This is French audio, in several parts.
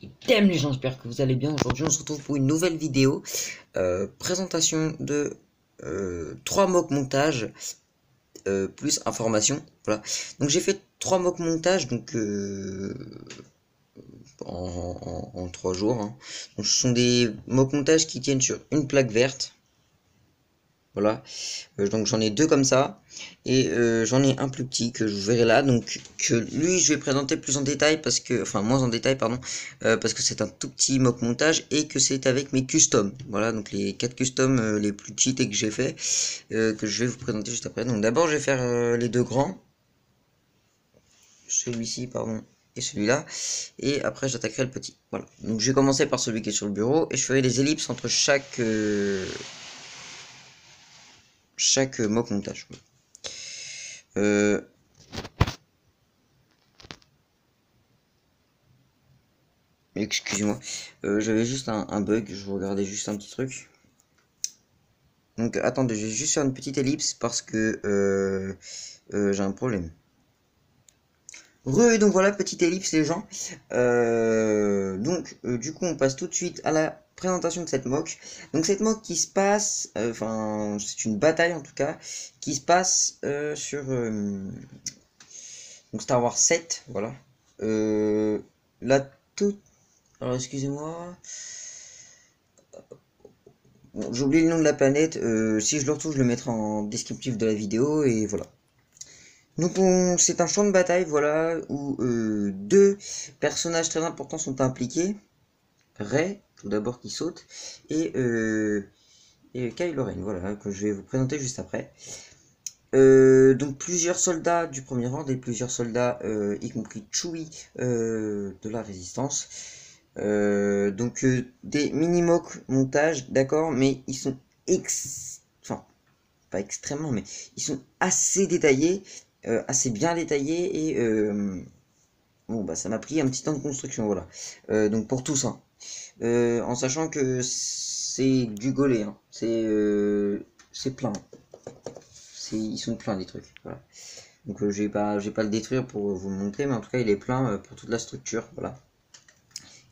Idem les gens, j'espère que vous allez bien. Aujourd'hui on se retrouve pour une nouvelle vidéo. Présentation de 3 mock montages plus information. Voilà. Donc j'ai fait 3 mock montages donc en 3 jours. Hein. Donc, ce sont des mock montages qui tiennent sur une plaque verte. Voilà, donc j'en ai deux comme ça, et j'en ai un plus petit que je verrai là, donc que lui je vais présenter plus en détail, parce que, enfin moins en détail pardon, parce que c'est un tout petit mock montage, et que c'est avec mes customs, voilà, donc les 4 customs les plus cheatés que j'ai fait, que je vais vous présenter juste après. Donc d'abord je vais faire les deux grands, celui-ci pardon, et celui-là, et après j'attaquerai le petit, voilà. Donc je vais commencer par celui qui est sur le bureau, et je ferai des ellipses entre chaque mock montage. Excusez-moi, j'avais juste un bug, je regardais juste un petit truc. Donc attendez, je vais juste faire une petite ellipse parce que j'ai un problème. Et donc voilà, petite ellipse les gens. Du coup on passe tout de suite à la présentation de cette mock. Donc cette mock qui se passe, enfin c'est une bataille en tout cas, qui se passe sur donc Star Wars 7, voilà. Là tout... Alors excusez-moi... Bon, j'ai oublié le nom de la planète, si je le retrouve je le mettrai en descriptif de la vidéo et voilà. Donc c'est un champ de bataille, voilà, où deux personnages très importants sont impliqués. Rey, tout d'abord qui saute, et Kylo Ren, voilà, que je vais vous présenter juste après. Donc plusieurs soldats du premier ordre et plusieurs soldats, y compris Chewie, de la résistance. Des mini-mock montages, d'accord, mais ils sont enfin, pas extrêmement, mais ils sont assez détaillés, assez bien détaillés, et bon, bah ça m'a pris un petit temps de construction, voilà. Donc pour tous, hein. En sachant que c'est du gaulé, hein. C'est plein. Ils sont pleins les trucs, voilà. Donc je vais pas le détruire pour vous le montrer, mais en tout cas il est plein pour toute la structure, voilà.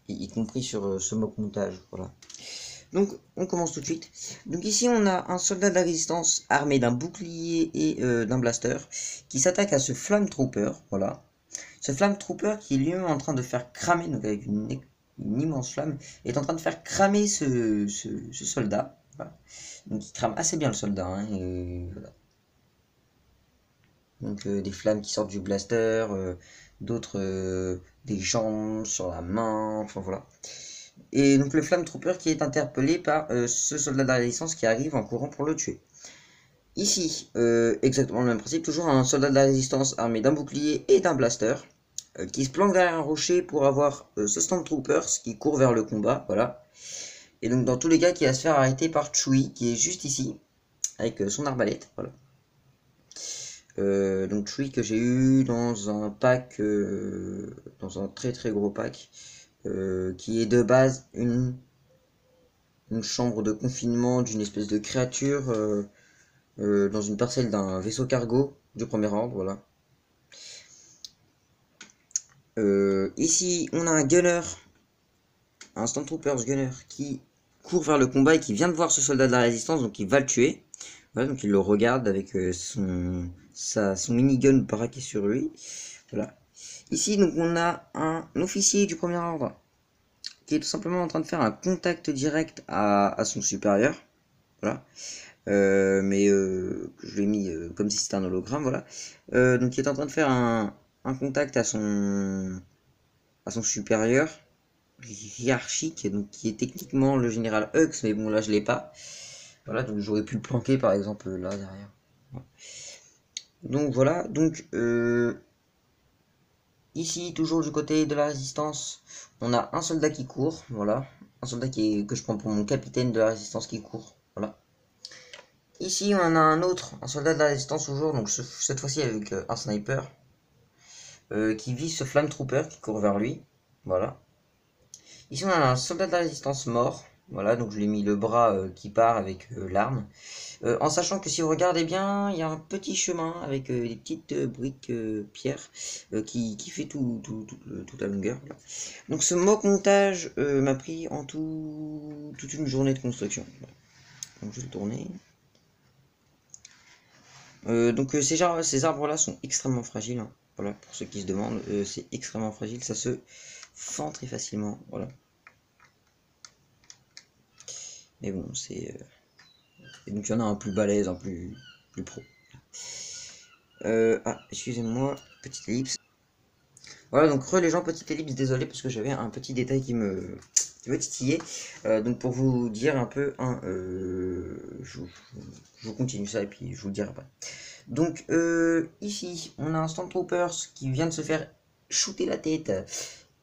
Y compris sur ce mock montage, voilà. Donc on commence tout de suite. Donc ici on a un soldat de la résistance armé d'un bouclier et d'un blaster qui s'attaque à ce Flame Trooper, voilà. Ce Flame Trooper qui est lui-même en train de faire cramer, donc avec une immense flamme, est en train de faire cramer ce soldat, voilà. Donc il crame assez bien le soldat, hein, et voilà. Donc des flammes qui sortent du blaster, d'autres des jambes sur la main, enfin voilà. Et donc le Flame Trooper qui est interpellé par ce soldat de la résistance qui arrive en courant pour le tuer. Ici, exactement le même principe, toujours un soldat de la résistance armé d'un bouclier et d'un blaster, qui se planque derrière un rocher pour avoir ce Stormtroopers qui court vers le combat, voilà. Et donc dans tous les cas qui va se faire arrêter par Chewie qui est juste ici, avec son arbalète, voilà. Donc Chewie que j'ai eu dans un pack, dans un très très gros pack, qui est de base une chambre de confinement d'une espèce de créature dans une parcelle d'un vaisseau cargo du premier ordre, voilà. Ici, on a un gunner, un Stormtroopers gunner qui court vers le combat et qui vient de voir ce soldat de la résistance, donc il va le tuer. Voilà, donc il le regarde avec son minigun braqué sur lui. Voilà. Ici, donc on a un officier du premier ordre qui est tout simplement en train de faire un contact direct à son supérieur. Voilà. Je l'ai mis comme si c'était un hologramme, voilà. Donc il est en train de faire un contact à son supérieur hiérarchique, donc qui est techniquement le général Hux, mais bon là je l'ai pas. Voilà, donc j'aurais pu le planquer par exemple là derrière. Voilà. Donc voilà, donc ici toujours du côté de la résistance, on a un soldat qui court, voilà, un soldat que je prends pour mon capitaine de la résistance qui court, voilà. Ici, on en a un autre, un soldat de la résistance toujours, donc cette fois-ci avec un sniper, qui vise ce Flame Trooper qui court vers lui. Voilà. Ici, on a un soldat de la résistance mort. Voilà, donc je lui ai mis le bras qui part avec l'arme. En sachant que si vous regardez bien, il y a un petit chemin avec des petites briques pierre qui fait toute la longueur. Là. Donc ce mock montage m'a pris en tout toute une journée de construction. Voilà. Donc je vais le tourner. Donc ces arbres-là sont extrêmement fragiles. Hein. Voilà, pour ceux qui se demandent, c'est extrêmement fragile, ça se fend très facilement. Voilà. Mais bon, c'est... Et donc il y en a un plus balèze, un plus pro. Excusez-moi, petite ellipse. Voilà, donc les gens, petite ellipse, désolé parce que j'avais un petit détail qui me titillait. Donc pour vous dire un peu, hein, je vous continue ça et puis je vous le dirai après. Donc ici, on a un Stormtroopers qui vient de se faire shooter la tête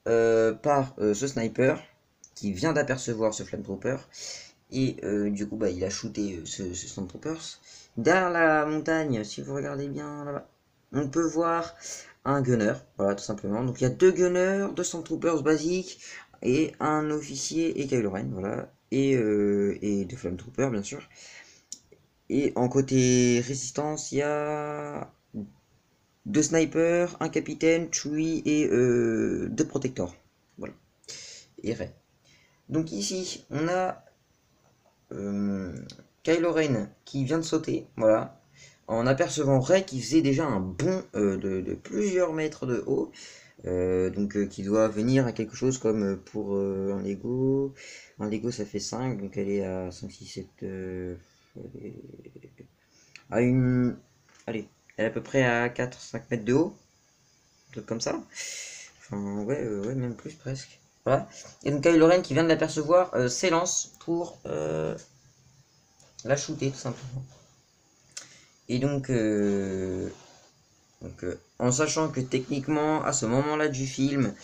par ce sniper qui vient d'apercevoir ce Flametrooper. Et du coup, bah, il a shooté ce Stormtroopers. Derrière la montagne, si vous regardez bien là-bas, on peut voir un gunner, voilà, tout simplement. Donc il y a deux gunners, deux Stormtroopers basiques, et un officier et Kylo Ren, voilà. Et deux Flametroopers, bien sûr. Et en côté résistance, il y a deux snipers, un capitaine, Chewie et deux protectors. Voilà. Et Rey. Donc ici, on a Kylo Ren qui vient de sauter, voilà, en apercevant Rey qui faisait déjà un bond de plusieurs mètres de haut, donc qui doit venir à quelque chose comme pour un Lego ça fait 5, donc elle est à 5, 6, 7, à une, allez, elle est à peu près à 4, 5 mètres de haut, un truc comme ça, enfin ouais, même plus presque, voilà, et donc Kylo Ren qui vient de l'apercevoir s'élance pour la shooter tout simplement. Et donc, en sachant que techniquement, à ce moment-là du film,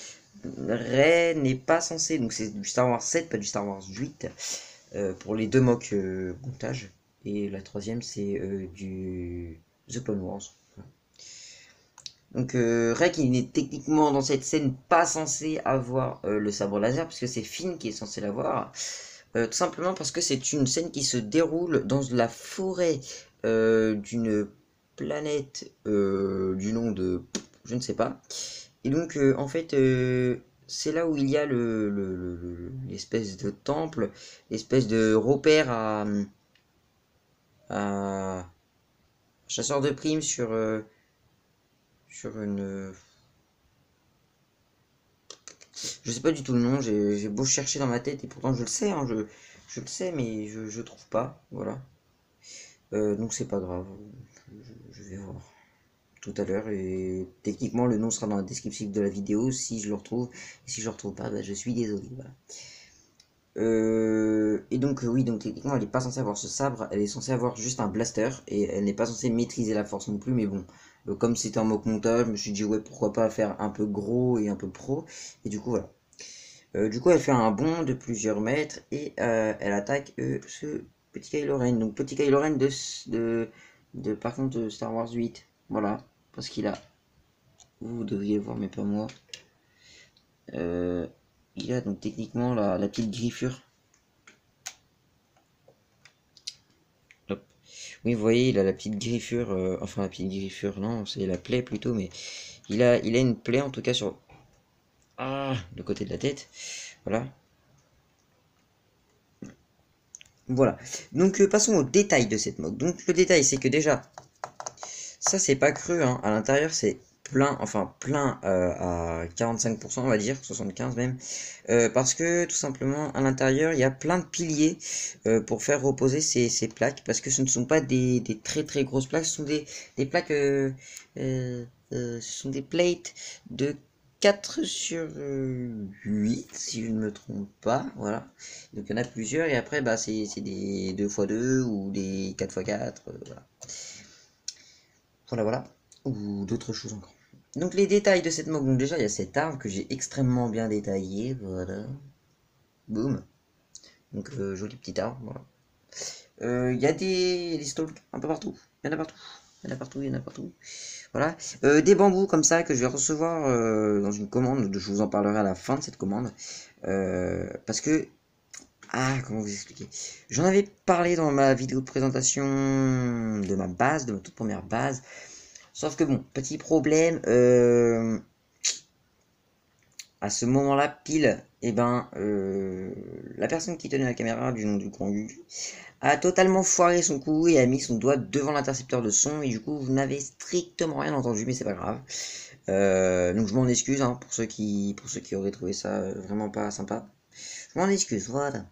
Rey n'est pas censé, donc c'est du Star Wars 7, pas du Star Wars 8, pour les deux mock montage. Et la troisième, c'est du The Clone Wars. Donc Rey qui n'est techniquement dans cette scène pas censé avoir le sabre laser, puisque c'est Finn qui est censé l'avoir. Tout simplement parce que c'est une scène qui se déroule dans la forêt d'une planète du nom de... je ne sais pas. Et donc, en fait, c'est là où il y a l'espèce de temple, l'espèce de repère à chasseur de primes sur une... je sais pas du tout le nom, j'ai beau chercher dans ma tête et pourtant je le sais, hein, je le sais, mais je trouve pas, voilà. Donc c'est pas grave, je vais voir tout à l'heure et techniquement le nom sera dans la description de la vidéo si je le retrouve. Et si je le retrouve pas, bah, je suis désolé, voilà. Et donc oui, donc techniquement elle est pas censée avoir ce sabre, elle est censée avoir juste un blaster et elle n'est pas censée maîtriser la force non plus, mais bon, comme c'était un mock montage, je me suis dit ouais pourquoi pas faire un peu gros et un peu pro, et du coup voilà. Du coup elle fait un bond de plusieurs mètres et elle attaque ce petit Kylo Ren, donc petit Kylo Ren par contre de Star Wars 8, voilà, parce qu'il a, vous devriez le voir mais pas moi, il a donc techniquement la petite griffure. Hop. Oui, vous voyez, il a la petite griffure, enfin la petite griffure, non, c'est la plaie plutôt, mais il a une plaie en tout cas sur le côté de la tête, voilà. Voilà, donc passons au détail de cette moque. Donc le détail, c'est que déjà, ça c'est pas cru, hein. À l'intérieur c'est plein, enfin plein à 45%, on va dire, 75 même, parce que tout simplement à l'intérieur il y a plein de piliers pour faire reposer ces plaques, parce que ce ne sont pas des très très grosses plaques, ce sont des plaques, ce sont des plates de 4 sur 8 si je ne me trompe pas, voilà, donc il y en a plusieurs et après bah c'est des 2x2 ou des 4x4, voilà, ou d'autres choses encore. Donc les détails de cette moque, donc déjà il y a cette arme que j'ai extrêmement bien détaillée, voilà, boum, donc jolie petite arme, voilà. Il y a des stalks un peu partout, il y en a partout, il y en a partout, il y en a partout, voilà. Des bambous comme ça que je vais recevoir dans une commande, je vous en parlerai à la fin de cette commande, parce que Ah, comment vous expliquer? J'en avais parlé dans ma vidéo de présentation de ma base, de ma toute première base. Sauf que bon, petit problème, à ce moment-là, pile, et ben, la personne qui tenait la caméra, du nom du grand Gugu, a totalement foiré son coup et a mis son doigt devant l'intercepteur de son, et du coup, vous n'avez strictement rien entendu, mais c'est pas grave. Donc je m'en excuse hein, pour ceux qui auraient trouvé ça vraiment pas sympa. Je m'en excuse, voilà.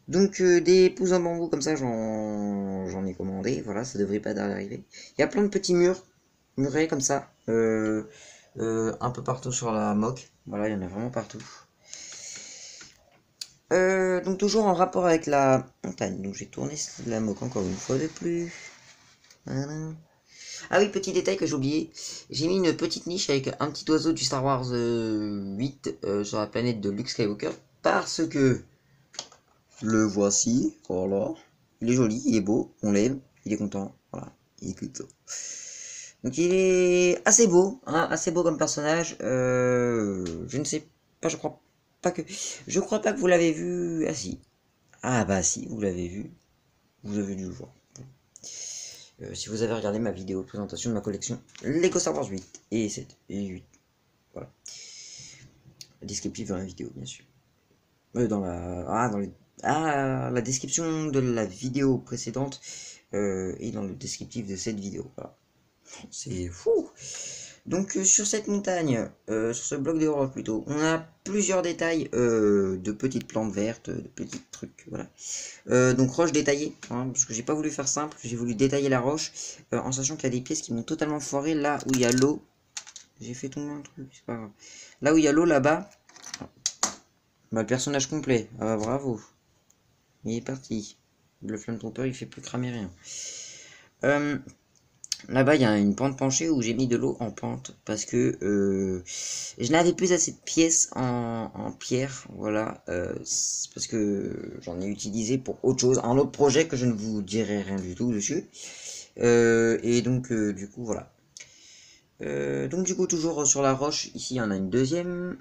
Donc des pouces en bambou comme ça, j'en ai commandé, voilà, ça devrait pas arriver. Il y a plein de petits murets comme ça, un peu partout sur la moque, voilà, il y en a vraiment partout. Donc toujours en rapport avec la montagne, donc j'ai tourné la moque encore une fois de plus. Voilà. Ah oui, petit détail que j'ai oublié, j'ai mis une petite niche avec un petit oiseau du Star Wars 8 sur la planète de Luke Skywalker, parce que le voici, voilà. Il est joli, il est beau, on l'aime, il est content, voilà, il est content. Donc il est assez beau, hein, assez beau comme personnage. Je ne sais pas, je crois pas que vous l'avez vu. Ah si, ah bah si, vous l'avez vu, vous avez dû le voir. Si vous avez regardé ma vidéo de présentation de ma collection Lego Star Wars 8 et 7 et 8, voilà. Descriptif dans la vidéo, bien sûr. Dans la, la description de la vidéo précédente et dans le descriptif de cette vidéo. Voilà. C'est fou. Donc sur cette montagne, sur ce bloc de roche plutôt, on a plusieurs détails de petites plantes vertes, de petits trucs, voilà. Donc roche détaillée, hein, parce que j'ai pas voulu faire simple, j'ai voulu détailler la roche, en sachant qu'il y a des pièces qui m'ont totalement foiré, là où il y a l'eau, j'ai fait tomber un truc, c'est pas grave. Là où il y a l'eau là-bas, bah, le personnage complet, ah bah, bravo, il est parti. Le Flamethrower il fait plus cramer rien. Là-bas, il y a une pente penchée où j'ai mis de l'eau en pente parce que je n'avais plus assez de pièces en pierre, voilà, parce que j'en ai utilisé pour autre chose, un autre projet que je ne vous dirai rien du tout dessus. Et donc, du coup, voilà. Donc, du coup, toujours sur la roche, ici, il y en a une deuxième,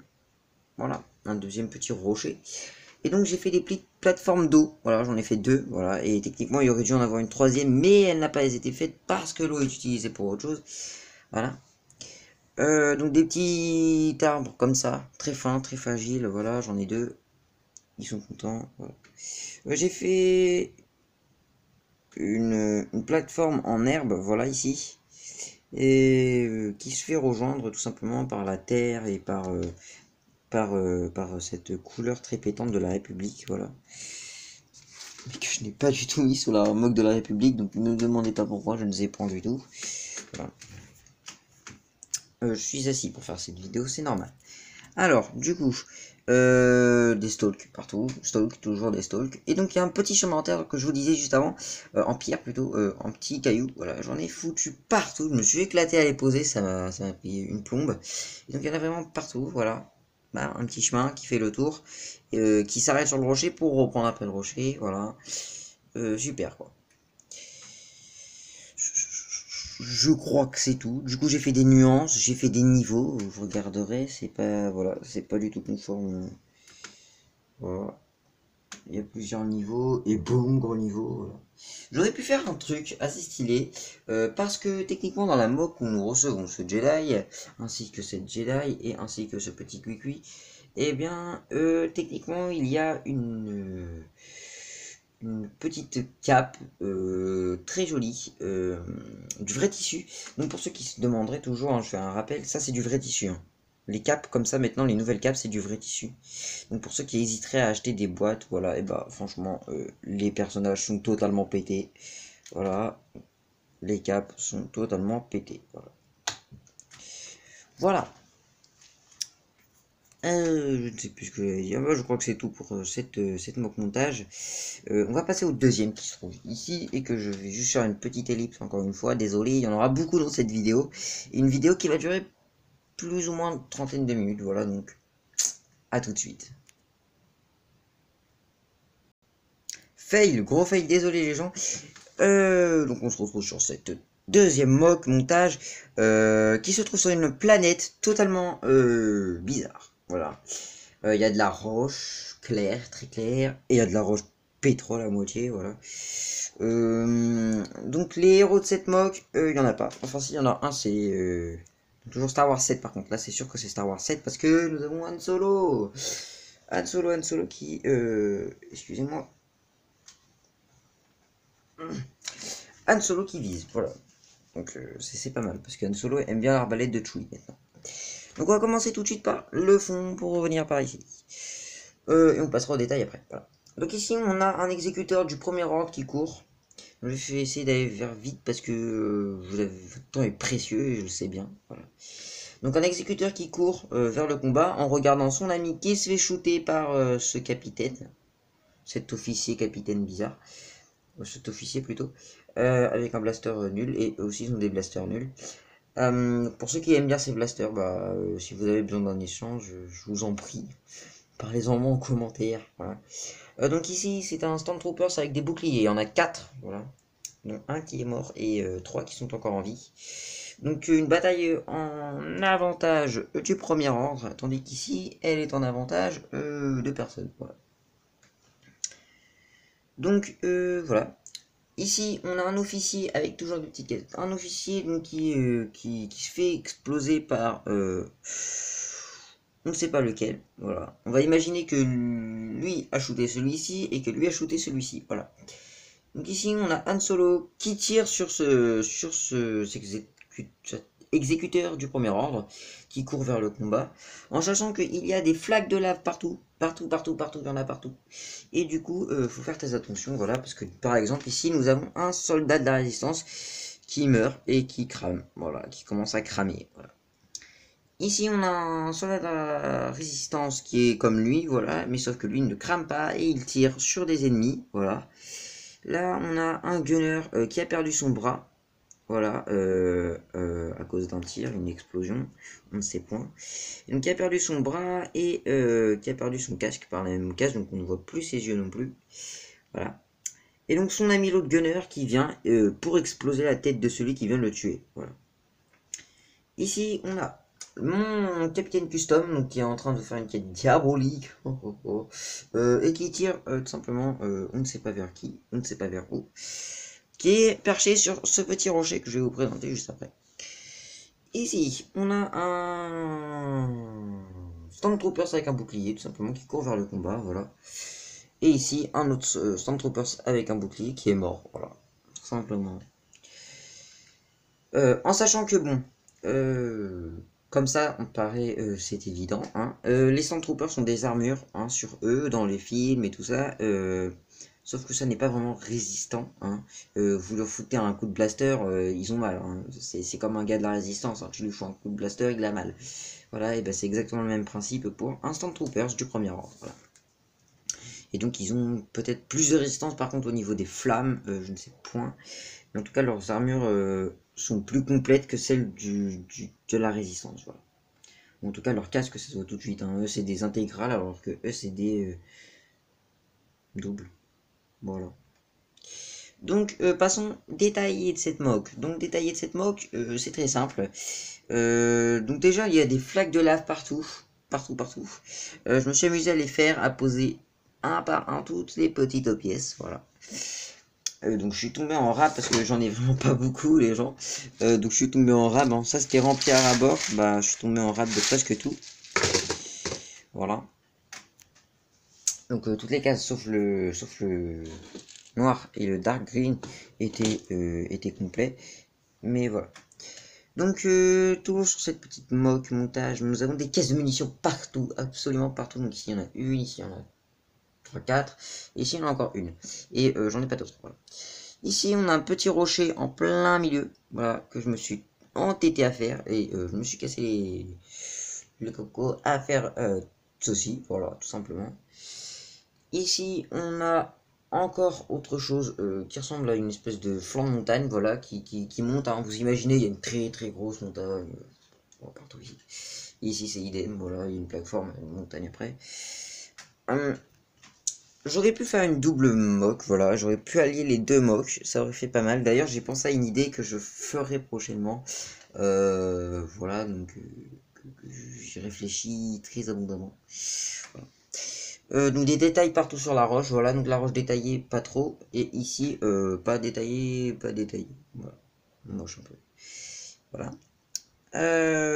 voilà, un deuxième petit rocher. Et donc j'ai fait des petites plateformes d'eau, voilà, j'en ai fait deux, voilà, et techniquement il aurait dû en avoir une troisième, mais elle n'a pas été faite parce que l'eau est utilisée pour autre chose, voilà. Donc des petits arbres comme ça, très fins, très fragiles, voilà, j'en ai deux, ils sont contents, voilà. J'ai fait une plateforme en herbe, voilà ici, et qui se fait rejoindre tout simplement par la terre et par cette couleur très pétante de la République, voilà. Mais que je n'ai pas du tout mis sur la moque de la République, donc ne me demandez pas pourquoi, je ne sais pas du tout. Voilà. Je suis assis pour faire cette vidéo, c'est normal. Alors, du coup, des stalks partout, stalks, toujours des stalks. Et donc il y a un petit chemin en terre que je vous disais juste avant, en pierre plutôt, en petits cailloux, voilà, j'en ai foutu partout, je me suis éclaté à les poser, ça m'a pris une plombe. Et donc il y en a vraiment partout, voilà. Bah, un petit chemin qui fait le tour, qui s'arrête sur le rocher pour reprendre après le rocher, voilà. Super quoi. Je crois que c'est tout. Du coup, j'ai fait des nuances, j'ai fait des niveaux. Vous regarderez, c'est pas, voilà, c'est pas du tout conforme. Voilà. Il y a plusieurs niveaux et boum, gros niveau. Voilà. J'aurais pu faire un truc assez stylé parce que techniquement dans la mock où nous recevons ce Jedi ainsi que cette Jedi et ainsi que ce petit Cuicui, eh bien techniquement il y a une petite cape très jolie, du vrai tissu. Donc pour ceux qui se demanderaient toujours, hein, je fais un rappel, ça c'est du vrai tissu. Hein. Les capes comme ça maintenant, les nouvelles capes c'est du vrai tissu. Donc pour ceux qui hésiteraient à acheter des boîtes, voilà, et bah franchement les personnages sont totalement pétés. Voilà, les capes sont totalement pétés. Voilà. Voilà. Je ne sais plus ce que j'allais dire. Je crois que c'est tout pour cette mock montage. On va passer au deuxième qui se trouve ici et que je vais juste faire une petite ellipse encore une fois. Désolé, il y en aura beaucoup dans cette vidéo. Une vidéo qui va durer plus ou moins une trentaine de minutes. Voilà, donc à tout de suite. Fail, gros fail, désolé les gens. Donc on se retrouve sur cette deuxième mock montage qui se trouve sur une planète totalement bizarre. Voilà. Il y a de la roche, clair, très clair, et il y a de la roche pétrole à moitié, voilà. Donc les héros de cette mock, il y en a pas. Enfin si, il y en a un, c'est toujours Star Wars 7 par contre. Là c'est sûr que c'est Star Wars 7 parce que nous avons Han Solo. Han Solo qui... excusez-moi. Han Solo qui vise, voilà. Donc c'est pas mal parce que Han Solo aime bien l'arbalète de Chewie maintenant. Donc on va commencer tout de suite par le fond pour revenir par ici. Et on passera au détail après. Voilà. Donc ici on a un exécuteur du premier ordre qui court. Je vais essayer d'aller vers vite parce que votre temps est précieux et je le sais bien. Voilà. Donc un exécuteur qui court vers le combat en regardant son ami qui se fait shooter par ce capitaine. Cet officier capitaine bizarre. Cet officier plutôt. Avec un blaster nul et eux aussi ils ont des blasters nuls. Pour ceux qui aiment bien ces blasters, si vous avez besoin d'un échange, je vous en prie. Parlez-en moi en commentaire. Voilà. Donc ici c'est un Stormtroopers avec des boucliers. Il y en a 4. Voilà. Donc un qui est mort et 3 qui sont encore en vie. Donc une bataille en avantage du premier ordre, tandis qu'ici elle est en avantage de personne. Voilà. Donc voilà. Ici on a un officier avec toujours des petites caisses. Un officier donc, qui se fait exploser par... on ne sait pas lequel. Voilà. On va imaginer que lui a shooté celui-ci et que lui a shooté celui-ci. Voilà. Donc ici on a Han Solo qui tire sur cet exécuteur du premier ordre qui court vers le combat, en sachant qu'il y a des flaques de lave partout, il y en a partout. Et du coup, faut faire très attention, voilà, parce que par exemple ici nous avons un soldat de la résistance qui meurt et qui crame, voilà, qui commence à cramer, voilà. Ici on a un soldat de la résistance qui est comme lui, voilà, mais sauf que lui ne crame pas et il tire sur des ennemis, voilà. Là, on a un gunner qui a perdu son bras. Voilà, à cause d'un tir, une explosion, on ne sait point. Et donc, qui a perdu son bras et qui a perdu son casque par la même occasion, donc on ne voit plus ses yeux non plus. Voilà. Et donc, son ami l'autre gunner qui vient pour exploser la tête de celui qui vient de le tuer. Voilà. Ici, on a mon capitaine custom, donc qui est en train de faire une quête diabolique, et qui tire tout simplement, on ne sait pas vers qui, on ne sait pas vers où, qui est perché sur ce petit rocher que je vais vous présenter juste après. Ici, on a un Stormtroopers avec un bouclier, tout simplement, qui court vers le combat, voilà. Et ici, un autre Stormtroopers avec un bouclier qui est mort, voilà, tout simplement. En sachant que bon, comme ça, on paraît, c'est évident. Hein. Les Stormtroopers sont des armures hein, sur eux, dans les films et tout ça. Sauf que ça n'est pas vraiment résistant. Hein. Vous leur foutez un coup de blaster, ils ont mal. Hein. C'est comme un gars de la résistance. Hein. Tu lui fous un coup de blaster, il a mal. Voilà, et ben c'est exactement le même principe pour un Stormtroopers du premier ordre. Voilà. Et donc ils ont peut-être plus de résistance par contre au niveau des flammes, je ne sais point. Mais en tout cas leurs armures sont plus complètes que celles de la résistance. Voilà. Ou en tout cas leur casque ça se voit tout de suite. Hein. Eux c'est des intégrales alors que eux c'est des doubles. Voilà. Donc passons détaillé de cette mock. Donc détaillé de cette mock, c'est très simple. Donc déjà il y a des flaques de lave partout. Partout. Je me suis amusé à les faire, à poser un par un toutes les petites pièces. Voilà. Donc je suis tombé en rab parce que j'en ai vraiment pas beaucoup les gens. Donc je suis tombé en rab. Hein. Ça c'était rempli à ras-bord. Bah je suis tombé en rab de presque tout. Voilà. Donc toutes les cases sauf le noir et le dark green étaient complets. Mais voilà. Donc toujours sur cette petite mock montage, nous avons des caisses de munitions partout, absolument partout. Donc ici il y en a une, ici il y en a 3, 4, et ici il y en a encore une. Et j'en ai pas d'autres. Voilà. Ici on a un petit rocher en plein milieu, voilà, que je me suis entêté à faire. Et je me suis cassé le coco à faire ceci, voilà, tout simplement. Ici on a encore autre chose qui ressemble à une espèce de flanc de montagne, voilà, qui monte, hein. Vous imaginez, il y a une très grosse montagne, partout ici. Ici c'est idem, voilà, il y a une plateforme, une montagne après. J'aurais pu faire une double mock, voilà, j'aurais pu allier les deux mocks, ça aurait fait pas mal. D'ailleurs j'ai pensé à une idée que je ferai prochainement, voilà, donc j'y réfléchis très abondamment. Voilà. Donc des détails partout sur la roche, voilà, donc la roche détaillée, pas trop, et ici, pas détaillé, pas détaillé, voilà, moche un peu, voilà.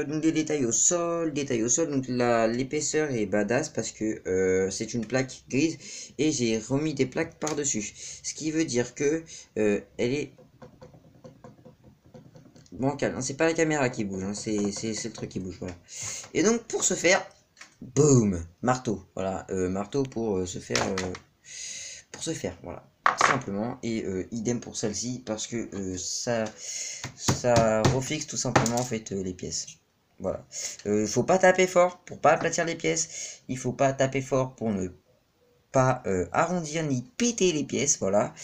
Donc des détails au sol, donc l'épaisseur est badass parce que c'est une plaque grise, et j'ai remis des plaques par-dessus, ce qui veut dire que elle est bancale, hein, c'est pas la caméra qui bouge, hein, c'est le truc qui bouge, voilà. Et donc pour ce faire, boum, marteau, voilà, marteau pour se faire, voilà, tout simplement, et idem pour celle-ci, parce que ça refixe tout simplement en fait les pièces. Voilà. Il faut pas taper fort pour pas aplatir les pièces. Il faut pas taper fort pour ne pas arrondir ni péter les pièces. Voilà.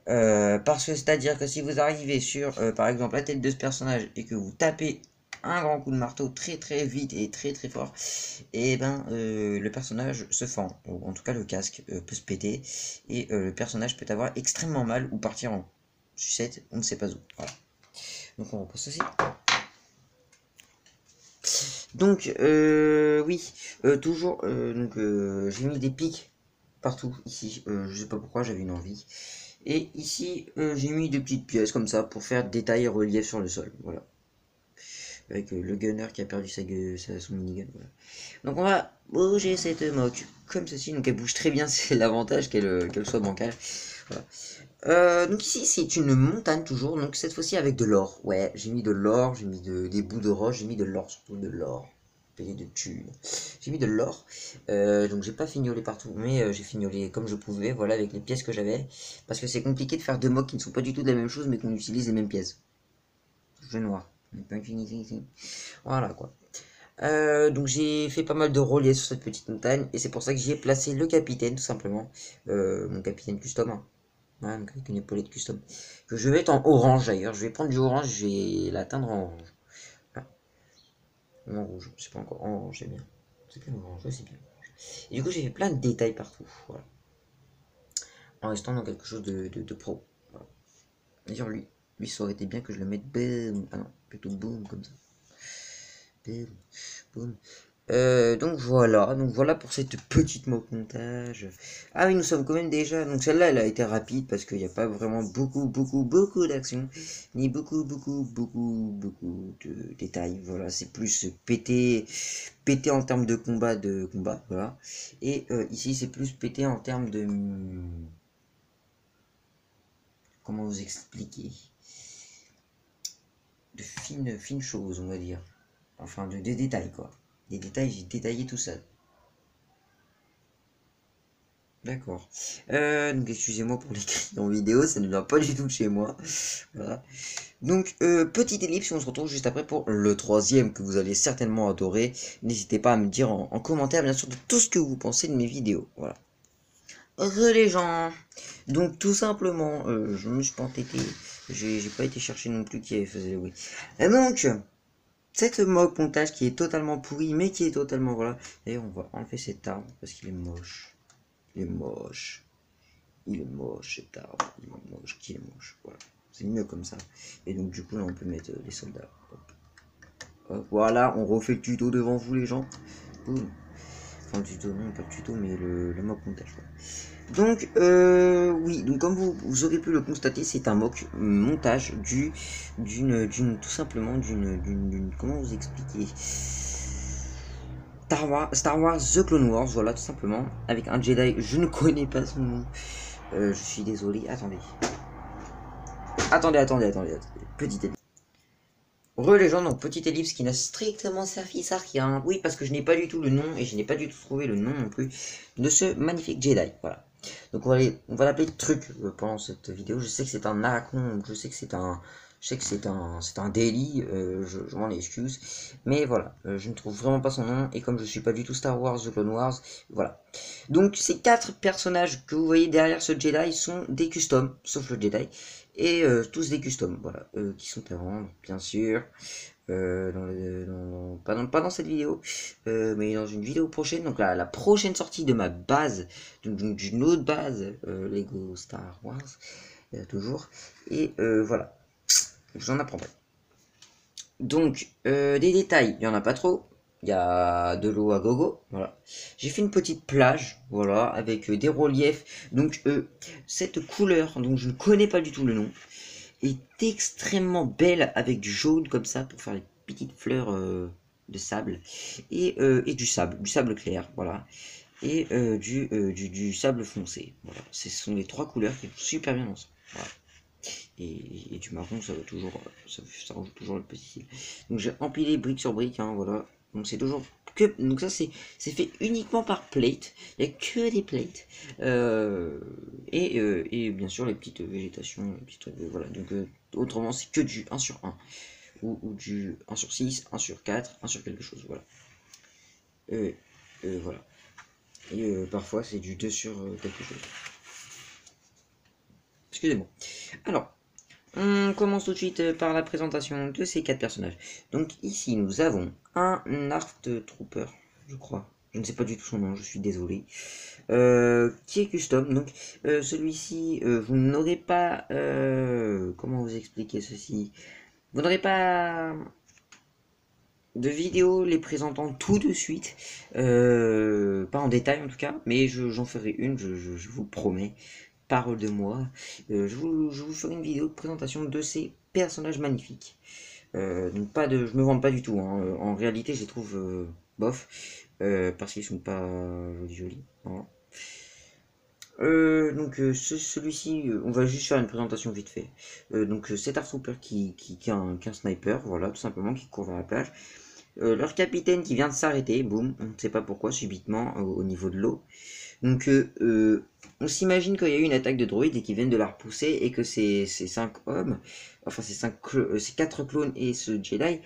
Parce que c'est-à-dire que si vous arrivez sur par exemple la tête de ce personnage et que vous tapez un grand coup de marteau très très vite et très très fort, et ben le personnage se fend, ou en tout cas le casque peut se péter, et le personnage peut avoir extrêmement mal ou partir en sucette, on ne sait pas où. Voilà. Donc on repose ceci. Donc oui, toujours donc j'ai mis des pics partout ici, je sais pas pourquoi, j'avais une envie. Et ici j'ai mis des petites pièces comme ça pour faire détail et relief sur le sol, voilà. Avec le gunner qui a perdu son minigun, voilà. Donc on va bouger cette moque comme ceci, donc elle bouge très bien, c'est l'avantage qu'elle soit bancale. Voilà. Donc ici c'est une montagne toujours, donc cette fois-ci avec de l'or. Ouais, j'ai mis de l'or, j'ai mis des bouts de roche, j'ai mis de l'or, surtout de l'or. Payé de thunes. J'ai mis de l'or, donc j'ai pas fignolé partout, mais j'ai fignolé comme je pouvais, voilà, avec les pièces que j'avais. Parce que c'est compliqué de faire deux mocks qui ne sont pas du tout de la même chose, mais qu'on utilise les mêmes pièces. Jeu noir. Voilà quoi. Donc j'ai fait pas mal de reliefs sur cette petite montagne, et c'est pour ça que j'y ai placé le capitaine, tout simplement. Mon capitaine custom, hein. Ouais, donc avec une épaulette custom. Que je vais mettre en orange d'ailleurs. Je vais prendre du orange, je vais l'atteindre en orange. Voilà. Ou en rouge, je sais pas encore. En orange, c'est bien. C'est bien orange, ouais, c'est bien orange. Et du coup, j'ai fait plein de détails partout. Voilà. En restant dans quelque chose de pro. Voilà. D'ailleurs, lui, ça aurait été bien que je le mette boom. Ah non, plutôt boom comme ça. Boom, boom. Donc voilà pour cette petite mock montage. Ah oui, nous sommes quand même déjà. Donc celle-là, elle a été rapide parce qu'il n'y a pas vraiment beaucoup d'action, ni beaucoup de détails. Voilà, c'est plus pété en termes de combat, voilà. Et ici, c'est plus pété en termes de comment vous expliquer, de fines choses, on va dire. Enfin, des détails quoi. Des détails, j'ai détaillé tout ça. D'accord. Donc excusez-moi pour l'écrit en vidéo, ça ne vient pas du tout de chez moi. Voilà. Donc petite ellipse, on se retrouve juste après pour le troisième que vous allez certainement adorer. N'hésitez pas à me dire en commentaire bien sûr de tout ce que vous pensez de mes vidéos. Voilà. Les gens. Donc tout simplement, je me suis pas entêté. J'ai pas été chercher non plus qui faisait oui. Et donc, cette mock montage qui est totalement pourri, mais qui est totalement voilà. D'ailleurs on va enlever cet arbre parce qu'il est moche. Il est moche. Il est moche cet arbre, il est moche, qui est moche, voilà. C'est mieux comme ça. Et donc du coup là on peut mettre les soldats. Hop. Hop. Voilà, on refait le tuto devant vous les gens. Boum. Enfin le tuto, non pas le tuto, mais le mock montage. Voilà. Donc oui, donc comme vous aurez pu le constater, c'est un mock montage tout simplement d'une comment vous expliquer, Star Wars The Clone Wars, voilà tout simplement, avec un Jedi, je ne connais pas son nom. Je suis désolé, attendez. Petite ellipse. Les gens, donc petite ellipse qui n'a strictement servi à rien. Oui, parce que je n'ai pas du tout le nom, et je n'ai pas du tout trouvé le nom non plus de ce magnifique Jedi. Voilà. Donc on va l'appeler Truc pendant cette vidéo. Je sais que c'est un Arachon, c'est un daily, je m'en excuse. Mais voilà, je ne trouve vraiment pas son nom, et comme je suis pas du tout Star Wars, The Clone Wars, voilà. Donc ces 4 personnages que vous voyez derrière ce Jedi sont des customs, sauf le Jedi, et tous des customs, voilà, qui sont à vendre, bien sûr, pas dans cette vidéo, mais dans une vidéo prochaine, donc la prochaine sortie de ma base, donc d'une autre base, Lego Star Wars, toujours, et voilà, je vous en apprendrai. Donc, des détails, il n'y en a pas trop, Il y a de l'eau à gogo, voilà. J'ai fait une petite plage, voilà, avec des reliefs. Donc cette couleur, dont je ne connais pas du tout le nom, est extrêmement belle avec du jaune comme ça pour faire les petites fleurs de sable et du sable clair, voilà, et du sable foncé. Voilà, ce sont les trois couleurs qui vont super bien ensemble. Voilà. Et du marron, ça va toujours, ça rajoute toujours le petit style. Donc j'ai empilé brique sur brique, hein, voilà. Donc c'est toujours que, donc ça c'est fait uniquement par plate. Il n'y a que des plates. Et bien sûr les petites végétations, les petits trucs, voilà. Donc autrement c'est que du 1 sur 1 ou du 1 sur 6, 1 sur 4, 1 sur quelque chose, voilà. Voilà. Et parfois c'est du 2 sur quelque chose. Excusez-moi. Alors, on commence tout de suite par la présentation de ces quatre personnages. Donc ici nous avons un Art Trooper, je crois. Je ne sais pas du tout son nom, je suis désolé. Qui est custom. Donc celui-ci, vous n'aurez pas... comment vous expliquer ceci? Vous n'aurez pas de vidéo les présentant tout de suite. Pas en détail en tout cas, mais j'en ferai une, je vous promets. Parole de moi. Je vous ferai une vidéo de présentation de ces personnages magnifiques. Donc pas de, je me vante pas du tout, hein. En réalité, je les trouve bof parce qu'ils sont pas jolis. Voilà. Celui-ci, on va juste faire une présentation vite fait. Donc c'est Art Trooper qui est un sniper, voilà, tout simplement, qui court vers la plage. Leur capitaine qui vient de s'arrêter, boum, on ne sait pas pourquoi, subitement, au niveau de l'eau. Donc on s'imagine qu'il y a eu une attaque de droïdes et qu'ils viennent de la repousser et que ces 5 hommes, enfin ces 4 clones et ce Jedi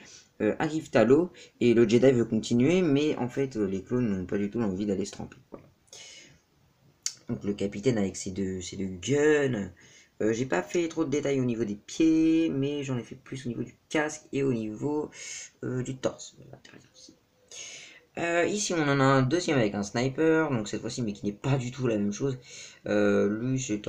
arrivent à l'eau et le Jedi veut continuer, mais en fait les clones n'ont pas du tout envie d'aller se tremper. Voilà. Donc le capitaine avec ses deux guns. J'ai pas fait trop de détails au niveau des pieds, mais j'en ai fait plus au niveau du casque et au niveau du torse. Ici on en a un deuxième avec un sniper, donc cette fois-ci mais qui n'est pas du tout la même chose. Lui c'est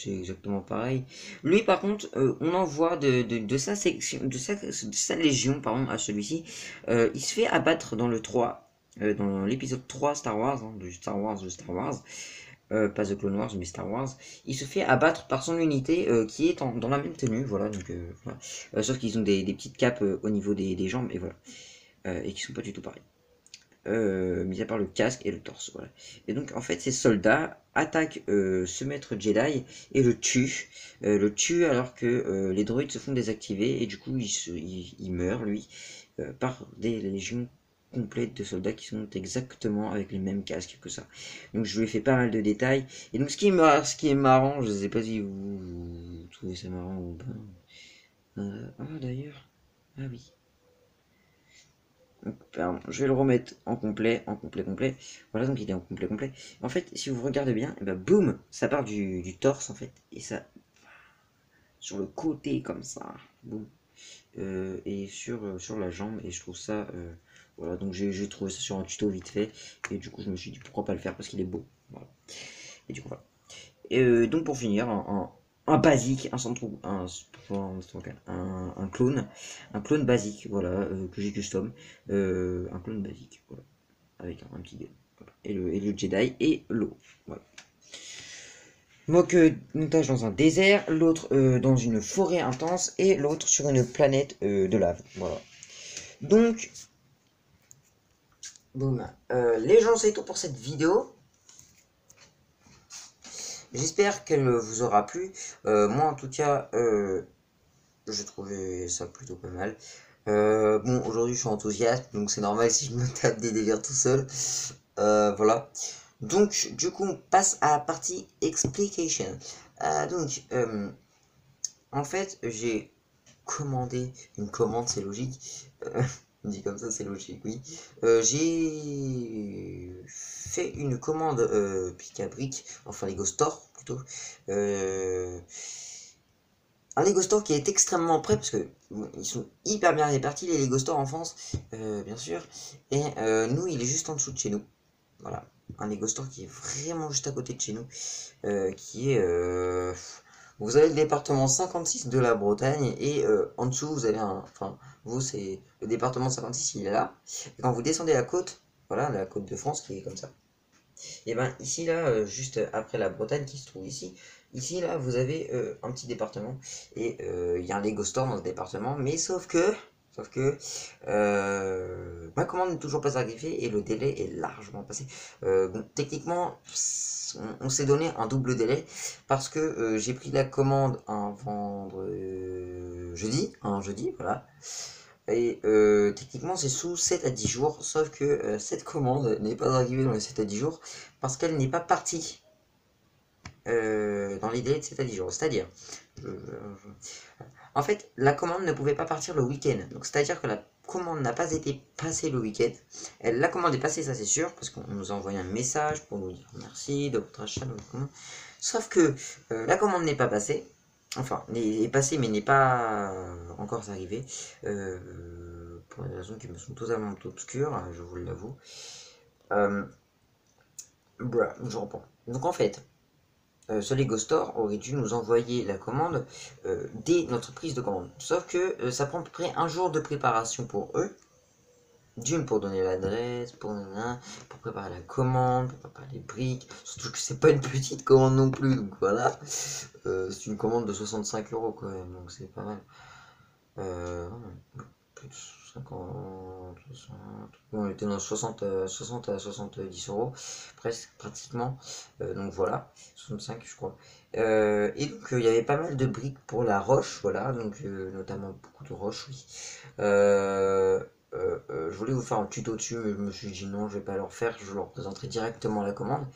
exactement pareil. Lui par contre on en voit de sa section, de sa légion pardon à celui-ci. Il se fait abattre dans le 3, dans l'épisode 3 Star Wars, hein, du Star Wars de Star Wars. Pas The Clone Wars mais Star Wars. Il se fait abattre par son unité qui est dans la même tenue, voilà, donc voilà. Sauf qu'ils ont des petites capes au niveau des jambes et voilà. Et qui sont pas du tout pareils. Mis à part le casque et le torse, voilà. Et donc en fait ces soldats attaquent ce maître Jedi et le tuent alors que les droïdes se font désactiver et du coup il meurt lui par des légions complètes de soldats qui sont exactement avec les mêmes casques que ça. Donc je lui ai fait pas mal de détails et donc ce qui est marrant, je sais pas si vous trouvez ça marrant ou pas. D'ailleurs, ah oui. Pardon, je vais le remettre en complet. Voilà, donc il est en complet. En fait, si vous regardez bien, et ben boum, ça part du torse en fait, et ça sur le côté comme ça, boum, et sur la jambe, et je trouve ça, voilà, donc j'ai trouvé ça sur un tuto vite fait, et du coup je me suis dit pourquoi pas le faire parce qu'il est beau, voilà. Et du coup voilà. Et donc pour finir, un basique, un clone basique, voilà, que j'ai custom, un clone basique, voilà, avec un petit gun, voilà. Et le Jedi et l'eau, voilà. Donc une tâche dans un désert, l'autre dans une forêt intense et l'autre sur une planète de lave, voilà. Donc, boum, les gens c'est tout pour cette vidéo. J'espère qu'elle vous aura plu. Moi, en tout cas, j'ai trouvé ça plutôt pas mal. Bon, aujourd'hui, je suis enthousiaste, donc c'est normal si je me tape des délires tout seul. Voilà. Donc, du coup, on passe à la partie explication. En fait, j'ai commandé une commande, c'est logique. Dit comme ça, c'est logique, oui. J'ai fait une commande pic à brique, enfin Lego Store plutôt. Un Lego Store qui est extrêmement prêt parce que bon, ils sont hyper bien répartis les Lego Store en France, bien sûr. Et nous, il est juste en dessous de chez nous. Voilà, un Lego Store qui est vraiment juste à côté de chez nous, qui est Vous avez le département 56 de la Bretagne et en dessous vous avez un, enfin vous c'est le département 56, il est là. Et quand vous descendez la côte, voilà la côte de France qui est comme ça. Et ben ici là, juste après la Bretagne qui se trouve ici, ici là vous avez un petit département et il y a un Lego Store dans ce département, mais sauf que ma commande n'est toujours pas arrivée et le délai est largement passé. Bon, techniquement, on s'est donné un double délai parce que j'ai pris la commande un jeudi, voilà. Et techniquement, c'est sous 7 à 10 jours, sauf que cette commande n'est pas arrivée dans les 7 à 10 jours parce qu'elle n'est pas partie dans les délais de 7 à 10 jours. C'est-à-dire, en fait, la commande ne pouvait pas partir le week-end. Donc, c'est-à-dire que la commande n'a pas été passée le week-end. La commande est passée, ça c'est sûr, parce qu'on nous a envoyé un message pour nous dire merci de votre achat. Sauf que la commande n'est pas passée. Enfin, est passée, mais n'est pas encore arrivée. Pour des raisons qui me sont totalement obscures, je vous l'avoue. Je reprends. Donc en fait, ce Lego Store aurait dû nous envoyer la commande dès notre prise de commande. Sauf que ça prend à peu près un jour de préparation pour eux. D'une pour donner l'adresse, pour préparer la commande, pour préparer les briques. Surtout que c'est pas une petite commande non plus, donc voilà. C'est une commande de 65 € quand même, donc c'est pas mal. Plus de 50, 60, on était dans 60 à 70 €, presque, pratiquement. Donc voilà, 65 je crois. Et donc il y avait pas mal de briques pour la roche, voilà, donc notamment beaucoup de roches, oui. Je voulais vous faire un tuto dessus, mais je me suis dit non, je vais pas leur faire, je leur présenterai directement la commande.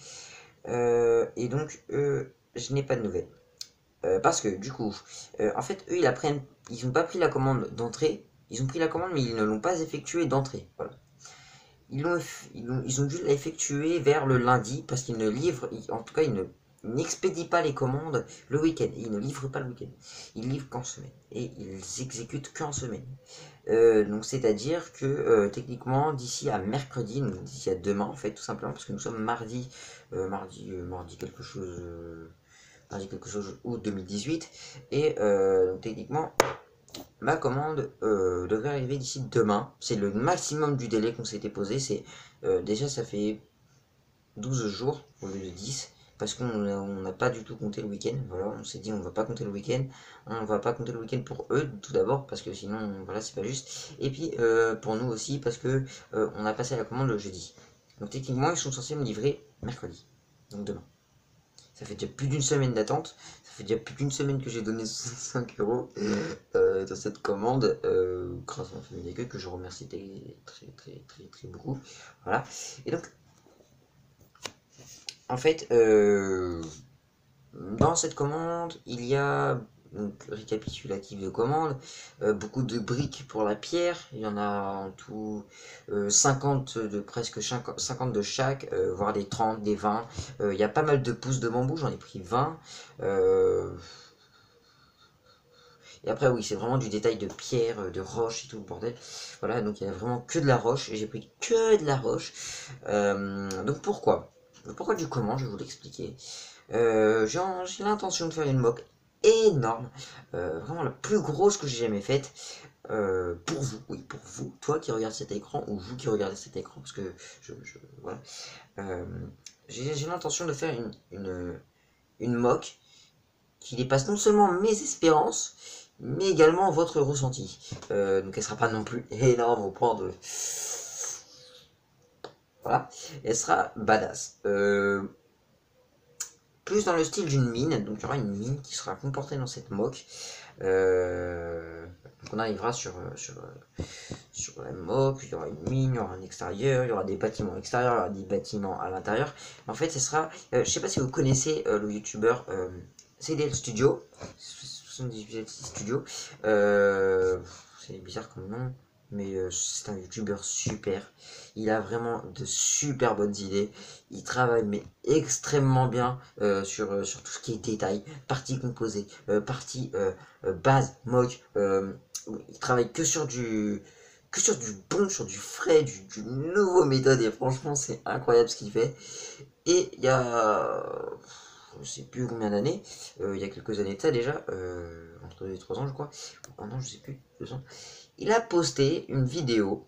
Et donc, je n'ai pas de nouvelles. Parce que du coup, en fait, eux, ils n'ont pas pris la commande d'entrée, ils ont pris la commande, mais ils ne l'ont pas effectuée d'entrée. Voilà. Ils ont dû l'effectuer vers le lundi, parce qu'ils ne livrent, en tout cas, ils n'expédient pas les commandes le week-end. Ils ne livrent pas le week-end. Ils livrent qu'en semaine. Et ils exécutent qu'en semaine. Donc c'est-à-dire que techniquement d'ici à mercredi, donc d'ici à demain en fait tout simplement parce que nous sommes mardi quelque chose août 2018 et donc techniquement ma commande devrait arriver d'ici demain. C'est le maximum du délai qu'on s'était posé. C'est déjà ça fait 12 jours au lieu de 10 parce qu'on n'a pas du tout compté le week-end. Voilà, on s'est dit on va pas compter le week-end, on va pas compter le week-end pour eux tout d'abord parce que sinon voilà c'est pas juste. Et puis pour nous aussi parce que on a passé la commande le jeudi. Donc techniquement ils sont censés me livrer mercredi, donc demain. Ça fait déjà plus d'une semaine d'attente, ça fait déjà plus d'une semaine que j'ai donné 65 € dans cette commande grâce à ma famille d'accueil que je remercie très beaucoup. Voilà. Et donc en fait, dans cette commande, il y a, donc récapitulatif de commande, beaucoup de briques pour la pierre, il y en a en tout 50 de presque 50 de chaque, voire des 30, des 20. Il y a pas mal de pousses de bambou, j'en ai pris 20. Et après oui, c'est vraiment du détail de pierre, de roche et tout le bordel. Voilà, donc il y a vraiment que de la roche, et j'ai pris que de la roche. Donc pourquoi du comment, je vais vous l'expliquer. J'ai l'intention de faire une mock énorme, vraiment la plus grosse que j'ai jamais faite, pour vous, oui, pour vous, toi qui regardes cet écran, ou vous qui regardez cet écran, parce que voilà. J'ai l'intention de faire une mock qui dépasse non seulement mes espérances, mais également votre ressenti. Donc elle sera pas non plus énorme au point de... Voilà, elle sera badass. Plus dans le style d'une mine, donc il y aura une mine qui sera comportée dans cette mock. Donc on arrivera sur la mock, il y aura une mine, il y aura un extérieur, il y aura des bâtiments extérieurs, il y aura des bâtiments à l'intérieur. En fait, ce sera, je sais pas si vous connaissez le youtubeur CDL Studio, 78 Studio, c'est bizarre comme nom, mais c'est un youtubeur super. Il a vraiment de super bonnes idées. Il travaille mais extrêmement bien sur tout ce qui est détail, partie composée, partie base, mock. Il travaille que sur du bon, sur du frais, du nouveau méthode et franchement c'est incroyable ce qu'il fait. Et il y a je sais plus combien d'années, il y a quelques années de ça déjà, entre 2 et 3 ans je crois, ou 1 an je sais plus, 2 ans, il a posté une vidéo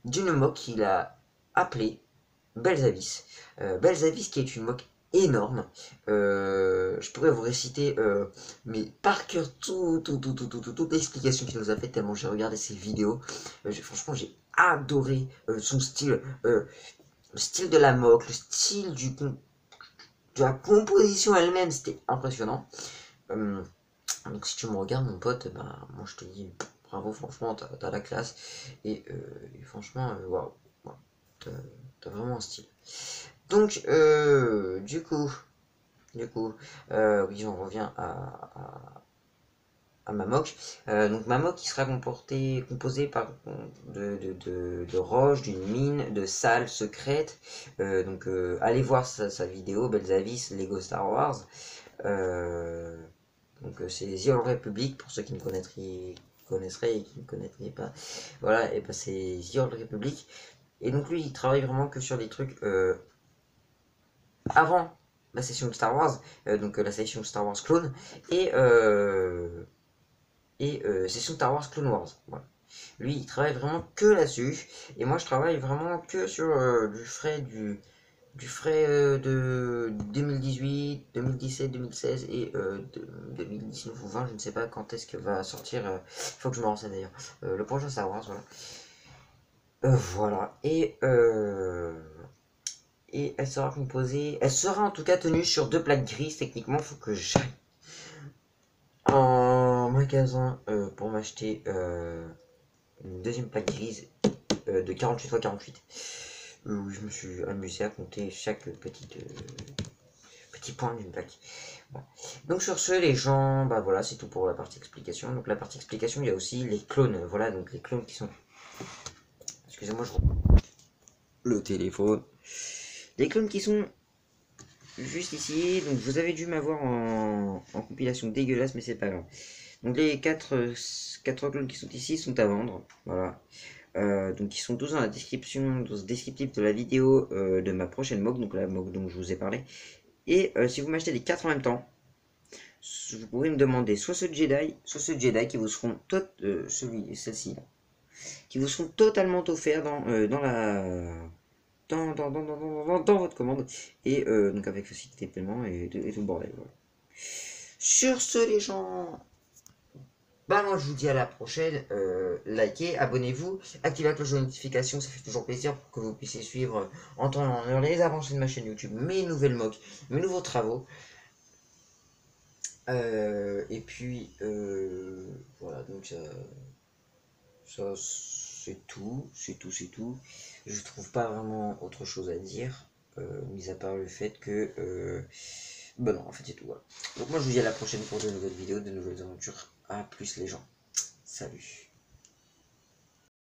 d'une moque qu'il a appelée Belzavis. Belzavis qui est une moque énorme. Je pourrais vous réciter, mais par cœur, toute l'explication qu'il nous a fait, tellement j'ai regardé ses vidéos. Franchement, j'ai adoré son style, le style de la moque, le style de la composition elle-même, c'était impressionnant. Donc si tu me regardes, mon pote, bah, moi je te dis bravo, franchement, t'as la classe. Et franchement, waouh, wow, t'as vraiment un style. Donc, oui, on revient à ma moque. Donc ma moque qui sera composée de roches, d'une mine, de salles secrètes. Allez voir sa vidéo, Belzavis, Lego Star Wars. C'est The Old Republic pour ceux qui me connaisseraient et qui ne connaîtraient pas. Voilà, et ben c'est The Old Republic. Et donc lui, il travaille vraiment que sur des trucs avant la session de Star Wars, la session Star Wars Clone, session Star Wars Clone Wars. Voilà. Lui, il travaille vraiment que là-dessus, et moi, je travaille vraiment que sur du frais de 2018, 2017, 2016 et 2019 ou 20, je ne sais pas quand est-ce que va sortir, il faut que je me renseigne d'ailleurs, le prochain Star Wars, voilà. Voilà, et elle sera en tout cas tenue sur 2 plaques grises. Techniquement, il faut que j'aille en magasin pour m'acheter une deuxième plaque grise de 48 x 48. Où je me suis amusé à compter chaque petit point d'une plaque. Voilà. Donc sur ce, les gens, bah voilà, c'est tout pour la partie explication. Donc la partie explication, il y a aussi les clones. Voilà, donc les clones qui sont... Excusez-moi, je reprends le téléphone. Les clones qui sont juste ici. Donc vous avez dû m'avoir en compilation dégueulasse, mais c'est pas grave. Donc les 4 clones qui sont ici sont à vendre. Voilà. Donc ils sont tous dans la description, dans ce descriptif de la vidéo de ma prochaine mock, donc la mock dont je vous ai parlé. Et si vous m'achetez les 4 en même temps, vous pouvez me demander soit ce Jedi qui vous seront celle-ci, qui vous seront totalement offerts dans votre commande, et donc avec facilité de paiement et tout le bordel. Voilà. Sur ce, les gens, bah moi je vous dis à la prochaine, likez, abonnez-vous, activez la cloche de notification, ça fait toujours plaisir pour que vous puissiez suivre en temps et en heure les avancées de ma chaîne YouTube, mes nouvelles mocks, mes nouveaux travaux. Voilà, donc ça c'est tout. Je trouve pas vraiment autre chose à dire, mis à part le fait que... Bah non, en fait c'est tout, voilà. Donc moi je vous dis à la prochaine pour de nouvelles vidéos, de nouvelles aventures. À plus les gens. Salut.